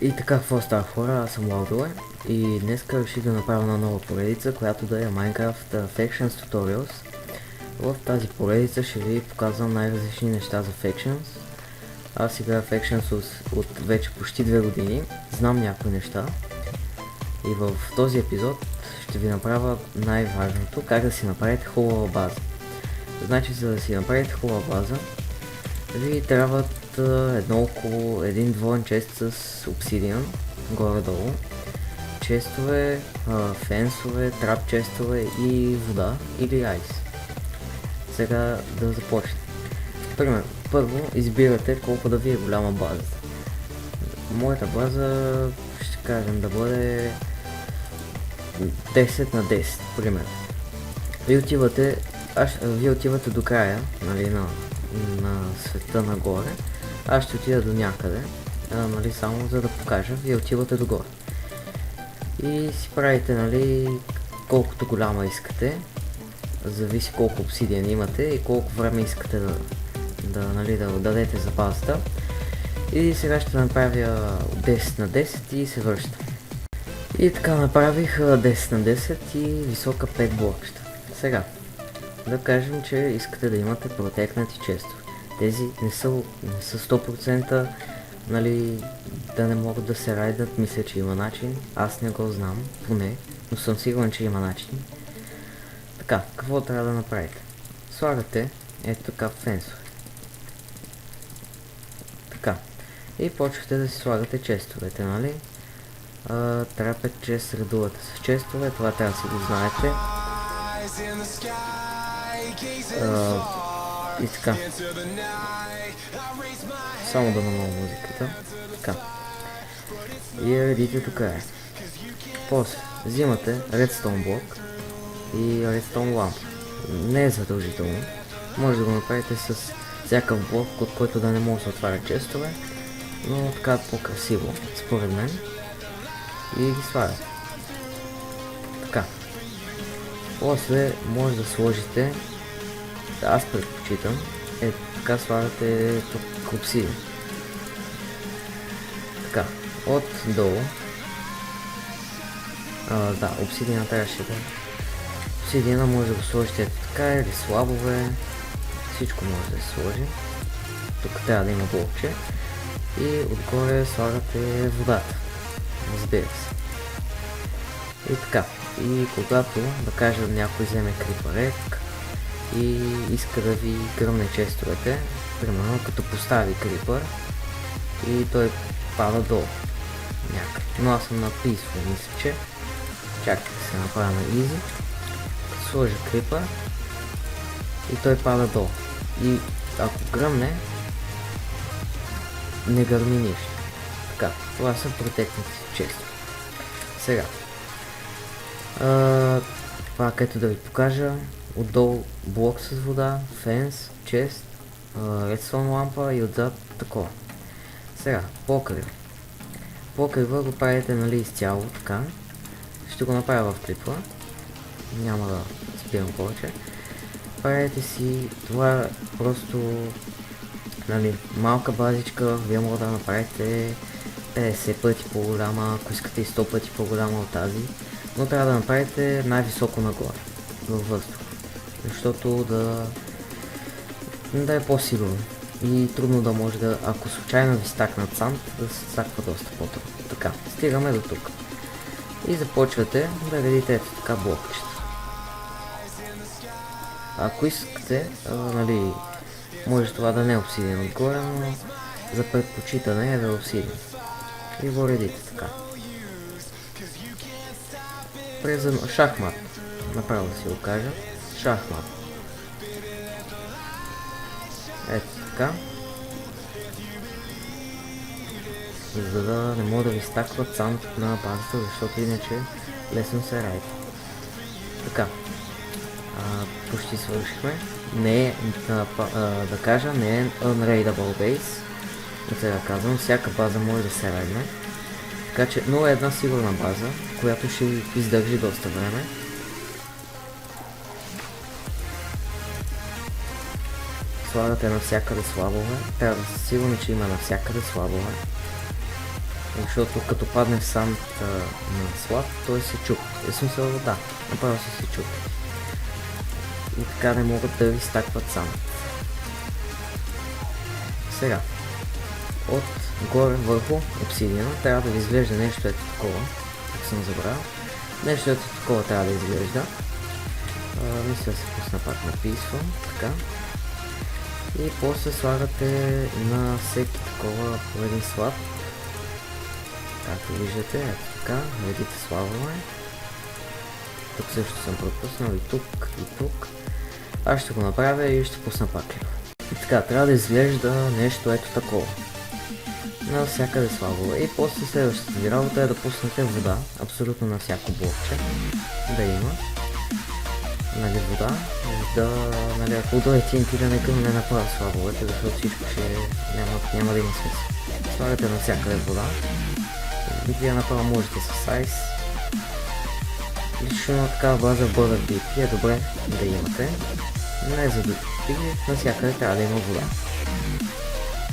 И така, какво става хора? Аз съм Лаудуе и днес реших да направя една нова поредица, която да е Minecraft Factions Tutorials. В тази поредица ще ви показвам най-различни неща за Factions. Аз играя Factions от вече почти 2 години, знам някои неща. И в този епизод ще ви направя най-важното, как да си направите хубава база. Значи, за да си направите хубава база, ви трябват един двоен чест с обсидиан, горе-долу, честове, фенсове, трап честове и вода или айс. Сега да започнем. Примерно, първо избирате колко да ви е голяма базата. Моята база ще кажем да бъде 10 на 10, примерно. Вие отивате до края, нали, на света нагоре. Аз ще отида до някъде, нали, само за да покажа. Вие отивате догоре и си правите, нали, колкото голяма искате, зависи колко обсидиан имате и колко време искате да дадете за базата. И сега ще направя 10 на 10 и се връщам. И така направих 10 на 10 и висока 5 блокчета. Сега да кажем, че искате да имате протекнати честове. Тези не са 100%, нали, да не могат да се райдат. Мисля, че има начин. Аз не го знам, поне, но съм сигурен, че има начин. Така, какво трябва да направите? Слагате ето така фенсове. Така. И почвате да си слагате честовете, нали? Трябва 5 редувате с честове, това трябва да си го знаете. И така. Само да намаля музиката. Така. И редите до края. После взимате редстоун блок и редстоун лампа. Не е задължително. Може да го направите с всякакъв блок, от който да не може да се отварят честове, но така е по-красиво, според мен. И ги слагате. Така. После може да сложите, аз предпочитам, така слагате тук обсидиан. Така, отдолу. Обсидиана трябваше да... Обсидиана може да го сложите ето така, или слабове. Всичко може да се сложи. Тук трябва да има блокче. И отгоре слагате водата. Разбира се. И така. И когато, да кажем, някой вземе крипарек и иска да ви гръмне честовете, примерно като постави крипър и той пада долу някъде. Но аз съм на peaceful, мисля, че. Чакайте да се направя на easy. Като сложа крипър и той пада долу. И ако гръмне, не гърми нищо. Така, това са протекните честове. Сега. Пак ето да ви покажа. Отдолу блок с вода, фенс, чест, редстоун лампа и отзад такова. Сега, покрив. Покрива го правите, нали, изцяло така. Ще го направя в клипа. Няма да спирам повече. Правите си това просто, нали, малка базичка. Вие може да направите 50 пъти по-голяма, ако искате и 100 пъти по-голяма от тази. Но трябва да направите най-високо нагоре, във въздух, защото да е по-сигурно и трудно да може да, ако случайно ви стакнат санд, да се стаква доста по-трудно. Така, стигаме до тук. И започвате да редите ето така блокчета. Ако искате, нали, може това да не е обсидиан отгоре, но за предпочитане е да е обсидиан. И го редите така. Шахмат, направо да си го кажа, шахмат. Ето така. За да не мога да ви стакват санд на базата, защото иначе лесно се райда. Така. Почти свършихме. Не е, да кажа, не е unraidable base. Но сега казвам, всяка база може да се райдне. Така че, но е една сигурна база, която ще издържи доста време. Слагате навсякъде слабове. Трябва да сте сигурни, че има навсякъде слабове. Защото като падне в санд на слаб, той се чупи. В смисъл, да, направо се чупи. И така не могат да ви стакват санд. Сега, от горе върху обсидиана трябва да ви изглежда нещо ето такова, ако съм забравил. Нещо ето такова трябва да изглежда. Мисля да се пусна пак на Peaceful, така. И после слагате на всеки такова по един слаб. Както виждате, ето така, видите слабове. Тук също съм пропуснал и тук, и тук. Аз ще го направя и ще пусна пак. И така, трябва да изглежда нещо ето такова. Навсякъде слабове. И после следващата ви работа е да пуснете вода, абсолютно на всяко блокче. Да има. Нали, вода. Да, нали, ако да е TNT да не направя слабовете, защото всичко ще няма да има смисъл. Слагате навсякъде вода. И вие направо можете с айс. Лично на такава база в Border BP е добре да имате. Не за да навсякъде трябва да има вода.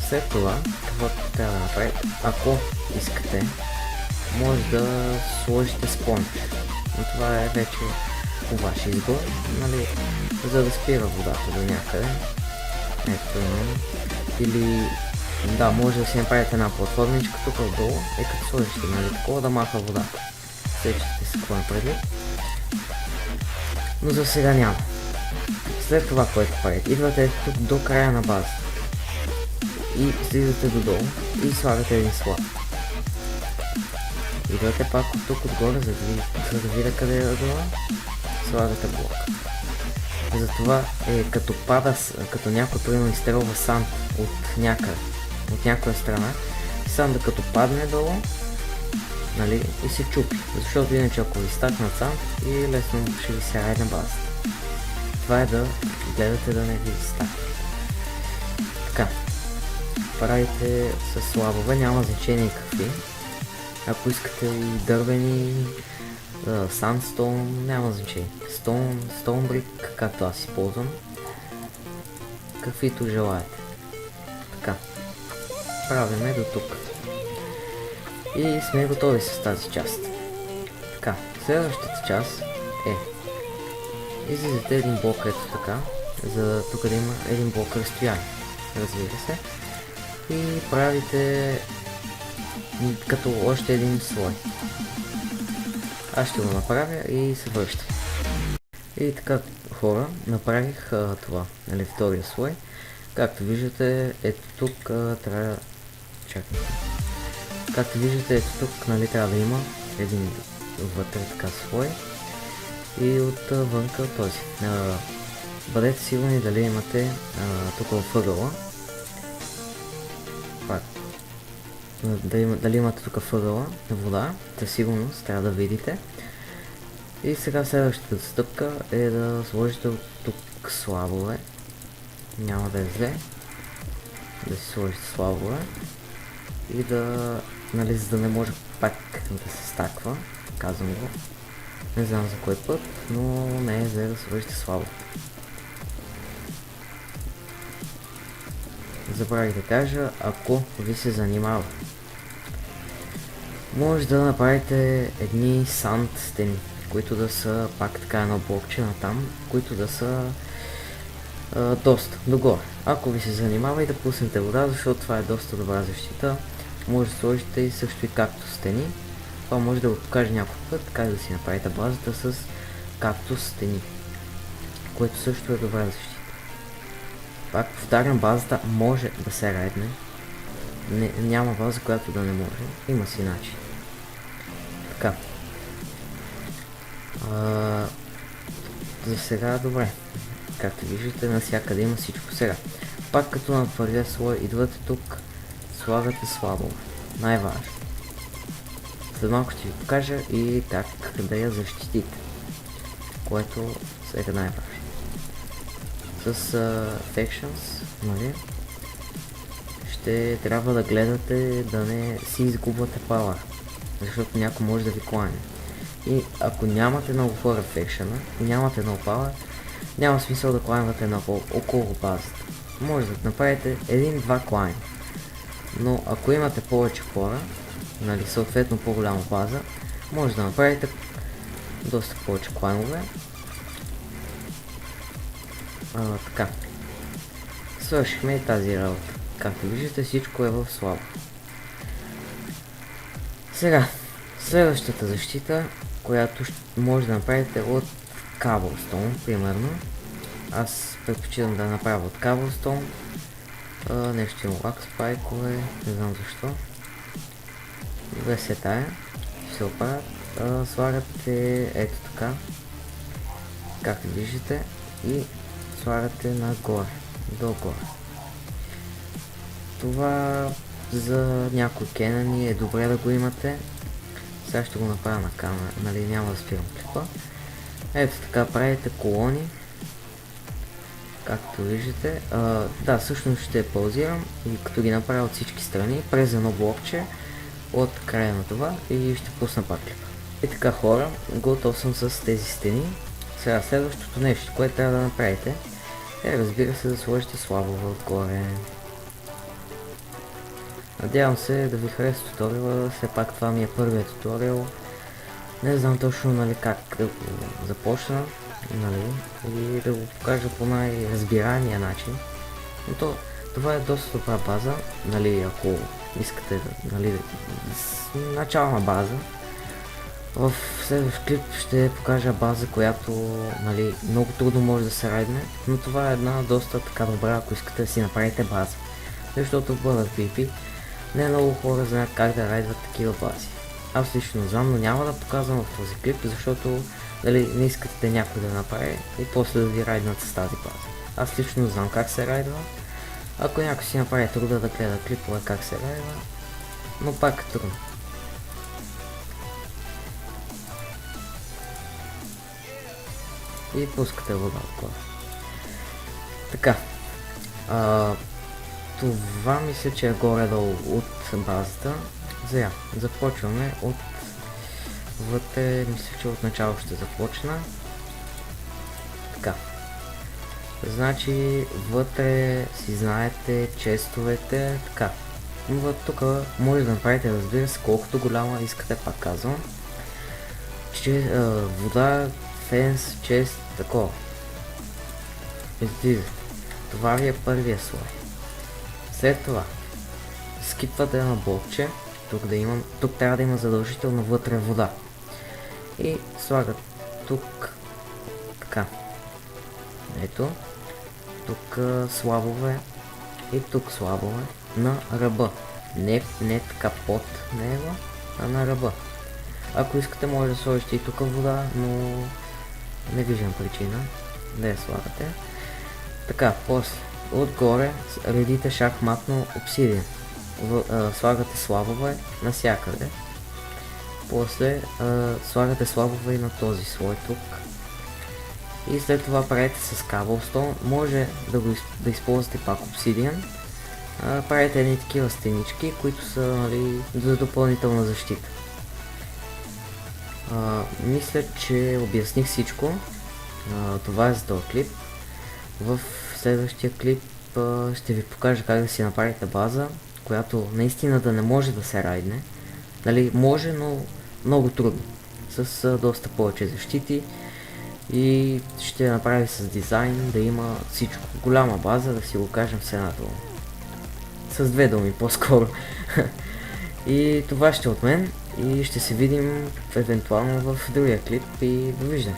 След това, каквото трябва да направите, ако искате, може да сложите спонж. Но това е вече по ваш избор, нали, за да спира водата до някъде. Ето имам. Или да, може да си направите една платформичка тук отдолу и като сложите, нали, такова да маха водата. Сечете се какво напреди. Но за сега няма. След това, което правите, идвате тук до края на базата. И слизате додолу и слагате един слаб. Идвате пак от тук отгоре, за да видя къде е долу. Слагате блок. Затова е като пада, като някой примерно изстрелва санд от някъде, от някоя страна. Санда като падне долу, нали, и се чупи. Защото иначе ако ви стакнат санд и лесно ще ви сяга на базата. Това е да гледате да не ви стакне. Така. Правите с слабове, няма значение какви. Ако искате и дървени, сандстоун, няма значение. Стоунбрик, както аз използвам. Каквито желаете. Така. Правиме до тук. И сме готови с тази част. Така, следващата част е излизате един блок ето така, за тук да има един блок разстояние, разбира се. И правите като още един слой. Аз ще го направя и се връщам. И така, хора, направих това, нали, втория слой. Както виждате, ето тук трябва... Чакайте. Както виждате, ето тук, нали, трябва да има един вътре така слой. И отвънка този. Бъдете сигурни дали имате тук във ъгъла. Пак. Дали имате тук въгъла на вода, със сигурност трябва да видите. И сега следващата стъпка е да сложите от тук слабове. Няма да е зле. Да си сложите слабове. И да, нали, за да не може пак да се стаква. Казвам го. Не знам за кой път, но не е зле да сложите слабове. Забравих да кажа, ако ви се занимава, може да направите едни санд стени, които да са пак така едно блокче на там, които да са доста догоре. Ако ви се занимава и да пуснете вода, защото това е доста добра защита, може да сложите и също и както стени. Това може да го покажа някой път, как да си направите базата с както стени, което също е добра защита. Пак повтарям, базата може да се редне. Няма база, която да не може. Има си начин. Така. За сега добре. Както виждате, навсякъде има всичко. Сега. Пак като на първия слой идвате тук, слагате слабове. Най-важно. След малко ще ви покажа и как да я защитите. Което сега най-важно. С Factions, нали, ще трябва да гледате да не си изгубвате power, защото някой може да ви клане. И ако нямате много хора в Faction и нямате много power, няма смисъл да кланвате около базата. Може да направите един-два клани. Но ако имате повече хора нали, съответно по-голяма база, може да направите доста повече кланове. Така. Свършихме и тази работа. Както виждате, всичко е в слабо. Сега, следващата защита, която може да направите от Cobblestone, примерно. Аз предпочитам да направя от Cobblestone. Нещо има лак спайкове, не знам защо. Добре се тая. Ще се оправят. Слагате ето така. Както виждате. И слагате нагоре. Долу-горе. Това за някои кенани е добре да го имате. Сега ще го направя на камера, нали, няма да спирам клипа. Ето така правите колони. Както виждате. Да, всъщност ще паузирам и като ги направя от всички страни, през едно блокче от края на това и ще пусна пак клипа. И така хора, готов съм с тези стени. Сега следващото нещо, което трябва да направите е, разбира се, да сложите слабове отгоре. Надявам се да ви хареса туториала, все пак това ми е първият туториал. Не знам точно, нали, как да го започна, нали, и да го покажа по най-разбираемия начин. Но това е доста добра база, нали, ако искате, нали, начална база. В следващ клип ще покажа база, която, нали, много трудно може да се райдне, но това е една доста така добра, ако искате да си направите база. Защото в PvP не много хора знаят как да райдват такива бази. Аз лично знам, но няма да показвам в този клип, защото, нали, не искате някой да направи и после да ви райднат с тази база. Аз лично знам как се райдва. Ако някой си направи труда да гледа клипове как се райдва, но пак е трудно. И пускате вода отгоре. Така. Това мисля, че е горе-долу от базата. Сега, започваме от вътре, мисля, че от начало ще започна. Така. Значи, вътре си знаете честовете, така. Но тук може да направите, разбира се, колкото голяма искате, пак казвам. Вода, фенс, чест, такова. Излиза. Това ви е първия слой. След това скипвате едно блокче, тук трябва да има задължително вътре вода. И слагат тук така. Ето. Тук слабове и тук слабове на ръба. Не така под него, а на ръба. Ако искате може да сложите и тук вода, но не виждам причина да я слагате. Така, после отгоре редите шахматно обсидиан. Слагате слабове навсякъде. После слагате слабове и на този слой тук. И след това правите с Cobblestone. Може да използвате пак обсидиан. Правите едни такива стенички, които са, нали, за допълнителна защита. Мисля, че обясних всичко. Това е за този клип. В следващия клип ще ви покажа как да си направите база, която наистина да не може да се райдне. Нали, може, но много трудно. С доста повече защити. И ще направи с дизайн да има всичко. Голяма база, да си го кажем с една дума. С две думи по-скоро. И това ще е от мен. И ще се видим евентуално в другия клип и довиждане.